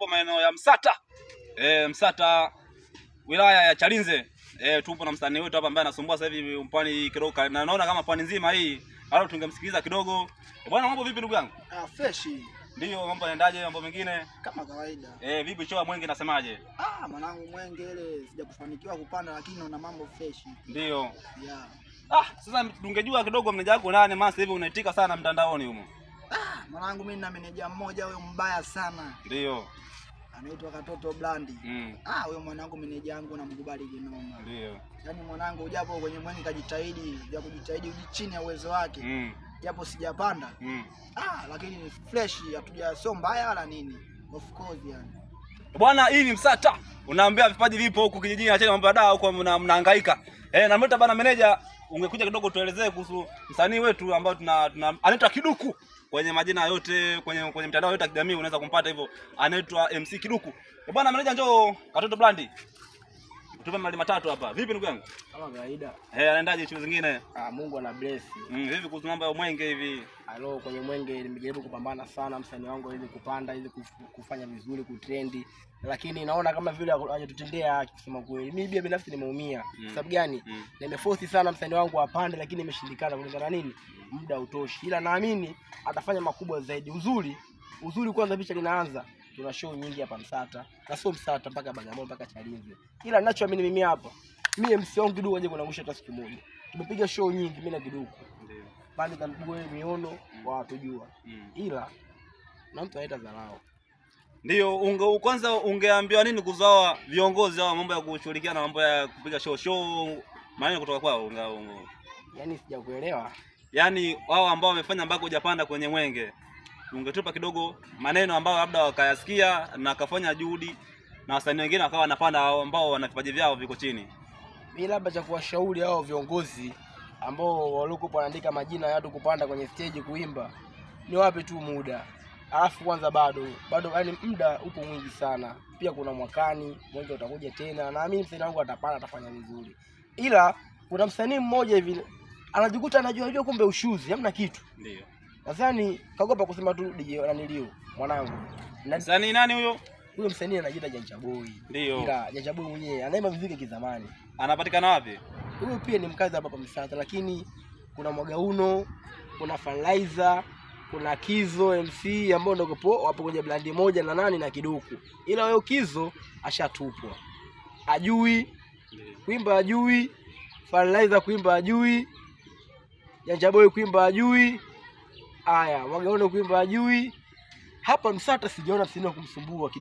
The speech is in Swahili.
tupo maeneo ya Msata. Msata wilaya ya Chalinze. Tupo na msanii wetu hapa ambaye anasumbua sasa hivi mpani kidogo. Na naona kama pwani nzima hii. Halo tungemsikiliza kidogo. Bwana mambo vipi ndugu yangu? Fresh. Ndio mambo yanaendaje, mambo mengine? Kama kawaida. Vipi show Mwenge nasemaje? Mwanangu Mwenge ile sijakufanikiwa kupanda lakini naona mambo fresh. Ndio. Yeah. Sasa tungejua kidogo meneja wako nani maana sasa hivi unaitika sana mtandaoni humo. Mwanangu mimi na meneja mmoja huyo mbaya sana. Ndio. Anaitwa Katoto Blandi. Huyo mwanangu meneja wangu namkubali kinoma. Ndio. Yaani mwanangu ujapo kwenye Mwenge kujitahidi chini ya uwezo wake. Japo sijapanda. Lakini ni fresh, sio mbaya wala nini. Of course yani. Bwana hii ni Msata. Unaambia vipaji vipo huku kijijini, acha mambo ya dawa huko mnahangaika. Namleta bana meneja, ungekuja kidogo tuelezee kuhusu msanii wetu ambao anaitwa Kiduku. Kwenye majina yote, kwenye mtandao yote ya kijamii unaweza kumpata hivyo. Anaitwa MC Kiduku. Bwana meneja njoo Katoto Blandi. Tupe mali matatu hapa. Vipi ndugu yangu? Kama kawaida. Anaendaje chuo zingine? Mungu ana bless. Vipi kuhusu mambo ya Mwenge hivi? Kwenye Mwenge nimejaribu kupambana sana msanii wangu ili kupanda, ili kufanya vizuri, kutrendi. Lakini naona kama vile hajatutendea kusema kweli. Mimi pia binafsi nimeumia. Sababu gani? Nimeforce sana msanii wangu apande lakini imeshindikana kulingana nini? Muda utoshi. Ila naamini atafanya makubwa zaidi. Uzuri kwanza picha linaanza. Tuna show nyingi hapa Msata. Na sio Msata mpaka Bagamoyo mpaka Chalinze. Ila ninachoamini mimi hapa, mimi MC wangu Kiduku aje kuangusha hata siku moja. Tumepiga show nyingi mimi na Kiduku. Ndio. Pande za mbuwe miono kwa watu jua. Ila na mtu anaita dharau. Ndio, kwanza ungeambiwa nini kuzawa viongozi hao mambo ya kushirikiana na mambo ya kupiga show maneno kutoka kwao Yaani sijakuelewa. Yaani wao ambao wamefanya mpaka hujapanda kwenye Mwenge. Ungetupa kidogo maneno ambao labda wakayasikia na akafanya juhudi na wasanii wengine wakawa wanapanda ambao wana vipaji vyao viko chini. Mimi labda cha kuwashauri hao viongozi ambao walikuwa wanaandika majina ya watu kupanda kwenye stage kuimba, ni wape tu muda. Alafu kwanza bado yani muda upo mwingi sana. Pia kuna mwakani Mwenge utakuja tena. Naamini msanii wangu atapanda, atafanya vizuri. Ila kuna msanii mmoja hivi anajikuta anajua kumbe ushuzi hamna kitu. Ndio. Nadhani kaogopa kusema tu DJ ananilio mwanangu. Msanii nani huyo? Huyo msanii anajiita Janja Boy. Ndio. Ila Janja Boy mwenyewe anaimba muziki kizamani. Anapatikana wapi? Huyo pia ni mkazi hapa Msata, lakini kuna Mwagauno, kuna Fanlizer, kuna Kizo MC ambao ndio wapo kwenye blandi moja na nani na Kiduku. Ila huyo Kizo ashatupwa. Ajui kuimba, ajui Fanlizer kuimba, ajui Janja Boy kuimba, ajui Mwagauno kuimba, ajui. Hapa Msata sijaona msanii kumsumbua.